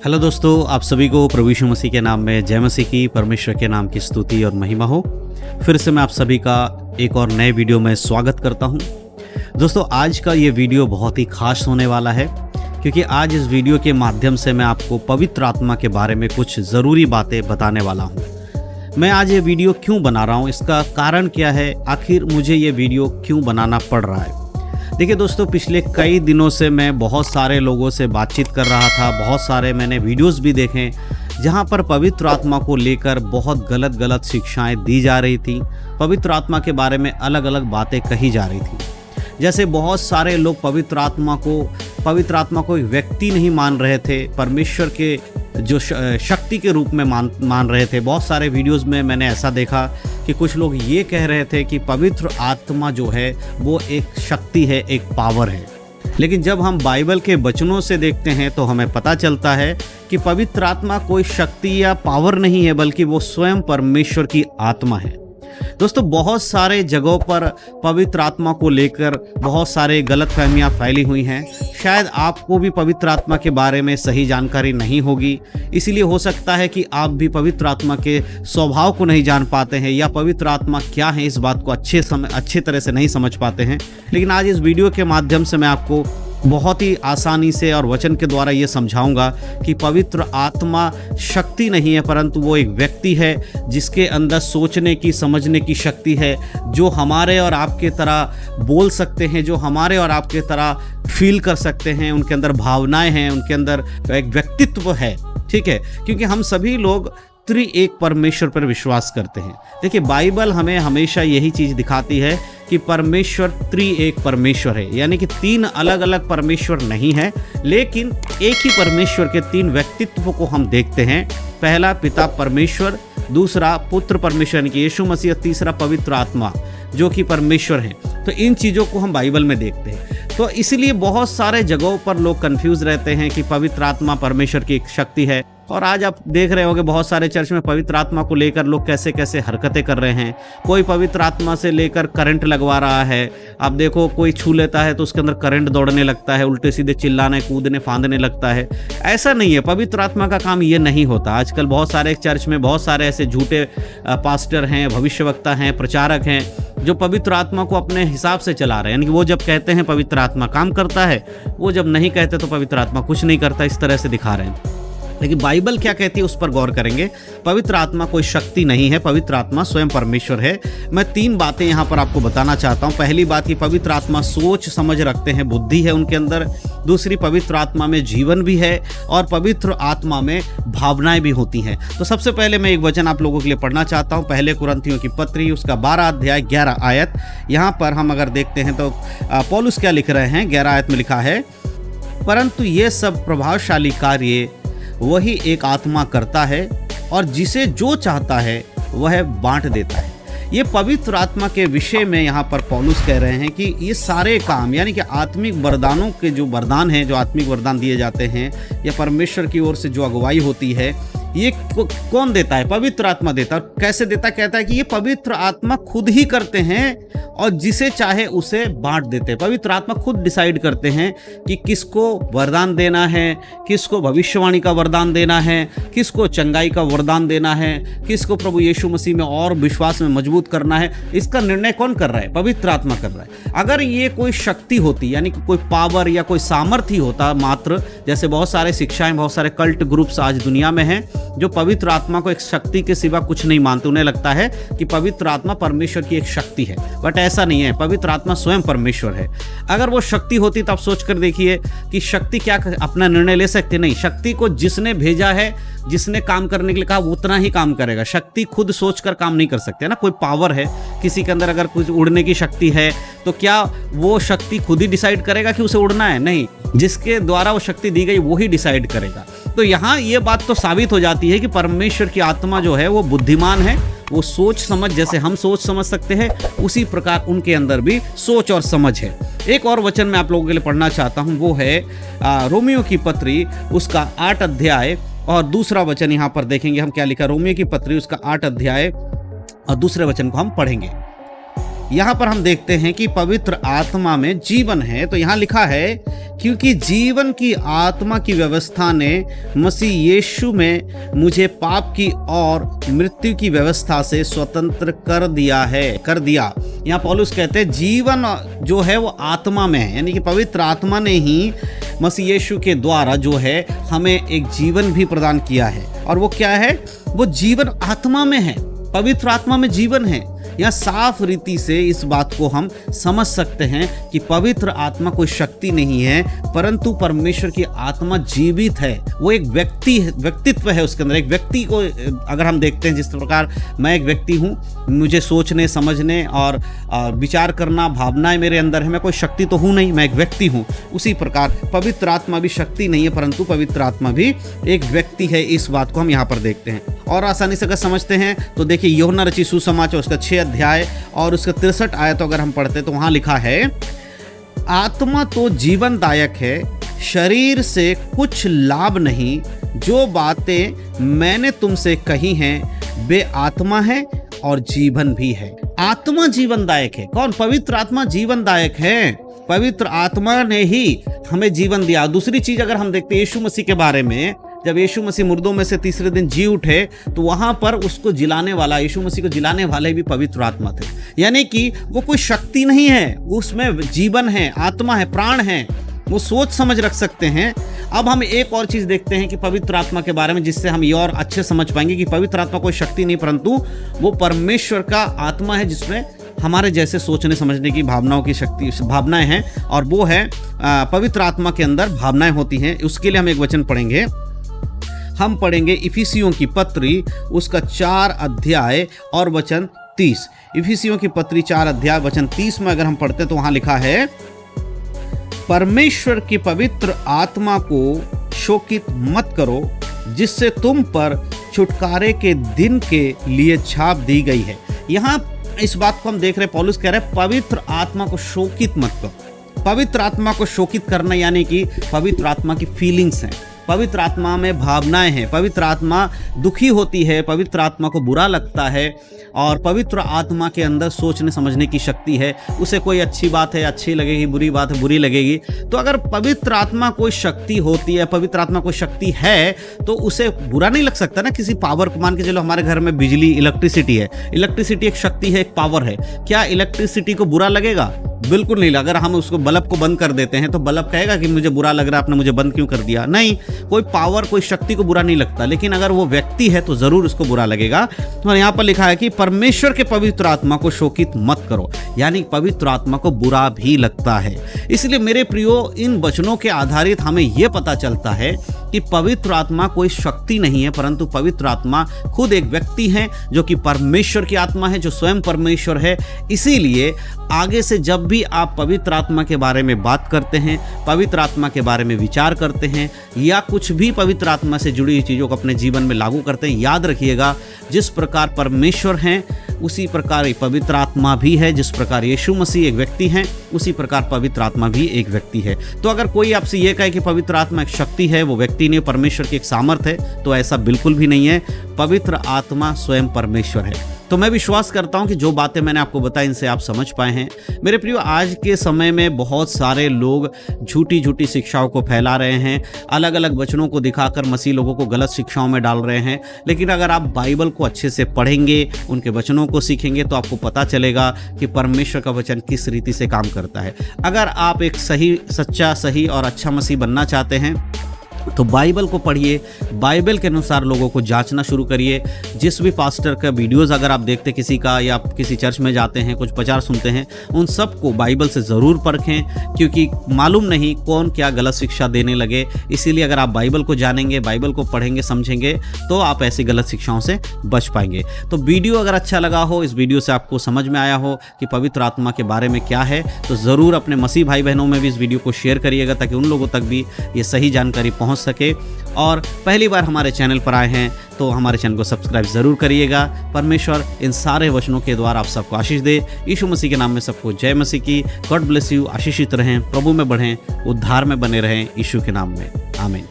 Hello दोस्तों, आप सभी को प्रभु यीशु मसीह के नाम में जय मसीह की, परमेश्वर के नाम की स्तुति और महिमा हो। फिर से मैं आप सभी का एक और नए वीडियो में स्वागत करता हूं। दोस्तों, आज का ये वीडियो बहुत ही खास होने वाला है, क्योंकि आज इस वीडियो के माध्यम से मैं आपको पवित्र आत्मा के बारे में कुछ ज़रूरी बातें बताने वाला हूँ। मैं आज ये वीडियो क्यों बना रहा हूँ, इसका कारण क्या है, आखिर मुझे ये वीडियो क्यों बनाना पड़ रहा है। देखिए दोस्तों, पिछले कई दिनों से मैं बहुत सारे लोगों से बातचीत कर रहा था, बहुत सारे मैंने वीडियोस भी देखे जहां पर पवित्र आत्मा को लेकर बहुत गलत शिक्षाएं दी जा रही थी। पवित्र आत्मा के बारे में अलग अलग बातें कही जा रही थी। जैसे बहुत सारे लोग पवित्र आत्मा को एक व्यक्ति नहीं मान रहे थे, परमेश्वर के जो शक्ति के रूप में मान रहे थे। बहुत सारे वीडियोस में मैंने ऐसा देखा कि कुछ लोग ये कह रहे थे कि पवित्र आत्मा जो है वो एक शक्ति है, एक पावर है। लेकिन जब हम बाइबल के वचनों से देखते हैं तो हमें पता चलता है कि पवित्र आत्मा कोई शक्ति या पावर नहीं है, बल्कि वो स्वयं परमेश्वर की आत्मा है। दोस्तों, बहुत सारे जगहों पर पवित्र आत्मा को लेकर बहुत सारे गलतफहमियां फैली हुई हैं। शायद आपको भी पवित्र आत्मा के बारे में सही जानकारी नहीं होगी, इसीलिए हो सकता है कि आप भी पवित्र आत्मा के स्वभाव को नहीं जान पाते हैं या पवित्र आत्मा क्या है इस बात को अच्छे तरह से नहीं समझ पाते हैं। लेकिन आज इस वीडियो के माध्यम से मैं आपको बहुत ही आसानी से और वचन के द्वारा ये समझाऊंगा कि पवित्र आत्मा शक्ति नहीं है, परंतु वो एक व्यक्ति है जिसके अंदर सोचने की, समझने की शक्ति है, जो हमारे और आपके तरह बोल सकते हैं, जो हमारे और आपके तरह फील कर सकते हैं। उनके अंदर भावनाएं हैं, उनके अंदर एक व्यक्तित्व है, ठीक है, क्योंकि हम सभी लोग त्रिएक परमेश्वर पर विश्वास करते हैं। देखिए, बाइबल हमें हमेशा यही चीज़ दिखाती है कि परमेश्वर त्रिएक परमेश्वर है, यानी कि तीन अलग अलग परमेश्वर नहीं है, लेकिन एक ही परमेश्वर के तीन व्यक्तित्व को हम देखते हैं। पहला पिता परमेश्वर, दूसरा पुत्र परमेश्वर यानी कि यीशु मसीह, तीसरा पवित्र आत्मा जो कि परमेश्वर है। तो इन चीज़ों को हम बाइबल में देखते हैं। तो इसलिए बहुत सारे जगहों पर लोग कंफ्यूज रहते हैं कि पवित्र आत्मा परमेश्वर की एक शक्ति है। और आज आप देख रहे होंगे बहुत सारे चर्च में पवित्र आत्मा को लेकर लोग कैसे कैसे हरकतें कर रहे हैं। कोई पवित्र आत्मा से लेकर करंट लगवा रहा है। आप देखो, कोई छू लेता है तो उसके अंदर करंट दौड़ने लगता है, उल्टे सीधे चिल्लाने, कूदने, फांदने लगता है। ऐसा नहीं है, पवित्र आत्मा का काम ये नहीं होता। आजकल बहुत सारे चर्च में बहुत सारे ऐसे झूठे पास्टर हैं, भविष्यवक्ता हैं, प्रचारक हैं, जो पवित्र आत्मा को अपने हिसाब से चला रहे हैं। यानी कि वो जब कहते हैं पवित्र आत्मा काम करता है, वो जब नहीं कहते तो पवित्र आत्मा कुछ नहीं करता, इस तरह से दिखा रहे हैं। लेकिन बाइबल क्या कहती है उस पर गौर करेंगे। पवित्र आत्मा कोई शक्ति नहीं है, पवित्र आत्मा स्वयं परमेश्वर है। मैं तीन बातें यहाँ पर आपको बताना चाहता हूँ। पहली बात कि पवित्र आत्मा सोच समझ रखते हैं, बुद्धि है उनके अंदर। दूसरी, पवित्र आत्मा में जीवन भी है, और पवित्र आत्मा में भावनाएं भी होती हैं। तो सबसे पहले मैं एक वचन आप लोगों के लिए पढ़ना चाहता हूँ, पहले कुरिन्थियों की पत्री, उसका 12 अध्याय 11 आयत। यहाँ पर हम अगर देखते हैं तो पौलुस क्या लिख रहे हैं। 11 आयत में लिखा है, परंतु ये सब प्रभावशाली कार्य वही एक आत्मा करता है, और जिसे जो चाहता है वह बांट देता है। ये पवित्र आत्मा के विषय में यहाँ पर पौलुस कह रहे हैं कि ये सारे काम, यानी कि आत्मिक वरदानों के जो वरदान हैं, जो आत्मिक वरदान दिए जाते हैं या परमेश्वर की ओर से जो अगुवाई होती है, ये कौन देता है? पवित्र आत्मा देता है। कैसे देता है? कहता है कि ये पवित्र आत्मा खुद ही करते हैं और जिसे चाहे उसे बांट देते हैं। पवित्र आत्मा खुद डिसाइड करते हैं कि किसको वरदान देना है, किसको भविष्यवाणी का वरदान देना है, किसको चंगाई का वरदान देना है, किसको प्रभु यीशु मसीह में और विश्वास में मजबूत करना है। इसका निर्णय कौन कर रहा है? पवित्र आत्मा कर रहा है। अगर ये कोई शक्ति होती, यानी कि कोई पावर या कोई सामर्थ्य होता मात्र, जैसे बहुत सारे शिक्षाएं, बहुत सारे कल्ट ग्रुप्स आज दुनिया में हैं जो पवित्र आत्मा को एक शक्ति के सिवा कुछ नहीं मानते। उन्हें लगता है कि पवित्र आत्मा परमेश्वर की एक शक्ति है, बट ऐसा नहीं है। पवित्र आत्मा स्वयं परमेश्वर है। अगर वो शक्ति होती तो आप सोच कर देखिए कि शक्ति क्या अपना निर्णय ले सकती? नहीं। शक्ति को जिसने भेजा है, जिसने काम करने के लिए कहा, उतना ही काम करेगा। शक्ति खुद सोचकर काम नहीं कर सकते ना। कोई पावर है, किसी के अंदर अगर कुछ उड़ने की शक्ति है, तो क्या वो शक्ति खुद ही डिसाइड करेगा कि उसे उड़ना है? नहीं। जिसके द्वारा वो शक्ति दी गई वो ही डिसाइड करेगा। तो यहाँ ये बात तो साबित हो जाती है कि परमेश्वर की आत्मा जो है वो बुद्धिमान है। वो सोच समझ, जैसे हम सोच समझ सकते हैं, उसी प्रकार उनके अंदर भी सोच और समझ है। एक और वचन मैं आप लोगों के लिए पढ़ना चाहता हूँ, वो है रोमियो की पत्री, उसका 8 अध्याय और दूसरा वचन। यहाँ पर देखेंगे हम क्या लिखा। रोमियो की पत्री उसका 8 अध्याय और दूसरे वचन को हम पढ़ेंगे। यहाँ पर हम देखते हैं कि पवित्र आत्मा में जीवन है। तो यहाँ लिखा है, क्योंकि जीवन की आत्मा की व्यवस्था ने मसीह यीशु में मुझे पाप की और मृत्यु की व्यवस्था से स्वतंत्र कर दिया। यहाँ पौलुस कहते हैं जीवन जो है वो आत्मा में है, यानी कि पवित्र आत्मा ने ही मसीह यीशु के द्वारा जो है हमें एक जीवन भी प्रदान किया है। और वो क्या है? वो जीवन आत्मा में है, पवित्र आत्मा में जीवन है। यहाँ साफ रीति से इस बात को हम समझ सकते हैं कि पवित्र आत्मा कोई शक्ति नहीं है, परंतु परमेश्वर की आत्मा जीवित है। वो एक व्यक्तित्व है, उसके अंदर एक व्यक्ति को अगर हम देखते हैं, जिस प्रकार मैं एक व्यक्ति हूँ, मुझे सोचने समझने और विचार करना, भावनाएं मेरे अंदर है, मैं कोई शक्ति तो हूँ नहीं, मैं एक व्यक्ति हूँ। उसी प्रकार पवित्र आत्मा भी शक्ति नहीं है, परंतु पवित्र आत्मा भी एक व्यक्ति है। इस बात को हम यहाँ पर देखते हैं और आसानी से अगर समझते हैं तो देखिए, यूहन्ना रचित सुसमाचार उसका 6 अध्याय और उसका 63 आयत अगर हम पढ़ते तो वहाँ लिखा है, आत्मा तो जीवनदायक है, शरीर से कुछ लाभ नहीं। जो बातें मैंने तुमसे कही हैं वे आत्मा है और जीवन भी है। आत्मा जीवनदायक है। कौन? पवित्र आत्मा जीवनदायक है। पवित्र आत्मा ने ही हमें जीवन दिया। दूसरी चीज अगर हम देखते हैं यीशु मसीह के बारे में, जब यीशु मसीह मुर्दों में से तीसरे दिन जी उठे तो वहां पर उसको जिलाने वाला, यीशु मसीह को जिलाने वाले भी पवित्र आत्मा थे। यानी कि वो कोई शक्ति नहीं है, उसमें जीवन है, आत्मा है, प्राण है, वो सोच समझ रख सकते हैं। अब हम एक और चीज देखते हैं कि पवित्र आत्मा के बारे में, जिससे हम ये और अच्छे समझ पाएंगे कि पवित्र आत्मा कोई शक्ति नहीं, परंतु वो परमेश्वर का आत्मा है, जिसमें हमारे जैसे सोचने समझने की भावनाओं की शक्ति, भावनाएं हैं। और वो है पवित्र आत्मा के अंदर भावनाएं होती हैं। उसके लिए हम एक वचन पढ़ेंगे। हम पढ़ेंगे इफिसियों की पत्री उसका 4 अध्याय और वचन 30। इफिसियों की पत्री 4 अध्याय वचन 30 में अगर हम पढ़ते हैं तो वहां लिखा है, परमेश्वर की पवित्र आत्मा को शोकित मत करो, जिससे तुम पर छुटकारे के दिन के लिए छाप दी गई है। यहाँ इस बात को हम देख रहे हैं, पौलुस कह रहे हैं पवित्र आत्मा को शोकित मत करो। पवित्र आत्मा को शोकित करना यानी कि पवित्र आत्मा की फीलिंग्स हैं, पवित्र आत्मा में भावनाएं हैं, पवित्र आत्मा दुखी होती है, पवित्र आत्मा को बुरा लगता है, और पवित्र आत्मा के अंदर सोचने समझने की शक्ति है। उसे कोई अच्छी बात है अच्छी लगेगी, बुरी बात है बुरी लगेगी। तो अगर पवित्र आत्मा कोई शक्ति होती है, पवित्र आत्मा कोई शक्ति है, तो उसे बुरा नहीं लग सकता ना। किसी पावर को मान के चलो, हमारे घर में बिजली इलेक्ट्रिसिटी है, इलेक्ट्रिसिटी एक शक्ति है, एक पावर है, क्या इलेक्ट्रिसिटी को बुरा लगेगा? बिल्कुल नहीं। अगर हम उसको बल्ब को बंद कर देते हैं तो बल्ब कहेगा कि मुझे बुरा लग रहा है, आपने मुझे बंद क्यों कर दिया? नहीं, कोई पावर कोई शक्ति को बुरा नहीं लगता, लेकिन अगर वो व्यक्ति है तो जरूर उसको बुरा लगेगा। तो यहाँ पर लिखा है कि परमेश्वर के पवित्र आत्मा को शोकित मत करो, यानी पवित्र आत्मा को बुरा भी लगता है। इसलिए मेरे प्रियो, इन वचनों के आधारित हमें यह पता चलता है कि पवित्र आत्मा कोई शक्ति नहीं है, परंतु पवित्र आत्मा खुद एक व्यक्ति है जो कि परमेश्वर की आत्मा है, जो स्वयं परमेश्वर है। इसीलिए आगे से जब भी आप पवित्र आत्मा के बारे में बात करते हैं, पवित्र आत्मा के बारे में विचार करते हैं, या कुछ भी पवित्र आत्मा से जुड़ी हुई चीज़ों को अपने जीवन में लागू करते हैं, याद रखिएगा, जिस प्रकार परमेश्वर हैं उसी प्रकार पवित्र आत्मा भी है। जिस प्रकार यीशु मसीह एक व्यक्ति हैं, उसी प्रकार पवित्र आत्मा भी एक व्यक्ति है। तो अगर कोई आपसे ये कहे कि पवित्र आत्मा एक शक्ति है, वो व्यक्ति नहीं, परमेश्वर की एक सामर्थ है, तो ऐसा बिल्कुल भी नहीं है। पवित्र आत्मा स्वयं परमेश्वर है। तो मैं विश्वास करता हूं कि जो बातें मैंने आपको बताई, इनसे आप समझ पाए हैं। मेरे प्रियो, आज के समय में बहुत सारे लोग झूठी झूठी शिक्षाओं को फैला रहे हैं, अलग अलग वचनों को दिखाकर मसीह लोगों को गलत शिक्षाओं में डाल रहे हैं। लेकिन अगर आप बाइबल को अच्छे से पढ़ेंगे, उनके वचनों को सीखेंगे, तो आपको पता चलेगा कि परमेश्वर का वचन किस रीति से काम करता है। अगर आप एक सही, सच्चा, सही और अच्छा मसीह बनना चाहते हैं तो बाइबल को पढ़िए, बाइबल के अनुसार लोगों को जांचना शुरू करिए। जिस भी पास्टर का वीडियोस अगर आप देखते किसी का, या किसी चर्च में जाते हैं कुछ प्रचार सुनते हैं, उन सब को बाइबल से ज़रूर परखें, क्योंकि मालूम नहीं कौन क्या गलत शिक्षा देने लगे। इसीलिए अगर आप बाइबल को जानेंगे, बाइबल को पढ़ेंगे, समझेंगे, तो आप ऐसी गलत शिक्षाओं से बच पाएंगे। तो वीडियो अगर अच्छा लगा हो, इस वीडियो से आपको समझ में आया हो कि पवित्र आत्मा के बारे में क्या है, तो ज़रूर अपने मसीह भाई बहनों में भी इस वीडियो को शेयर करिएगा, ताकि उन लोगों तक भी ये सही जानकारी पहुँच सके। और पहली बार हमारे चैनल पर आए हैं तो हमारे चैनल को सब्सक्राइब जरूर करिएगा। परमेश्वर इन सारे वचनों के द्वारा आप सबको आशीष दे। यीशु मसीह के नाम में सबको जय मसीह की। God bless you. आशीषित रहें, प्रभु में बढ़ें, उद्धार में बने रहें, यीशु के नाम में, आमीन।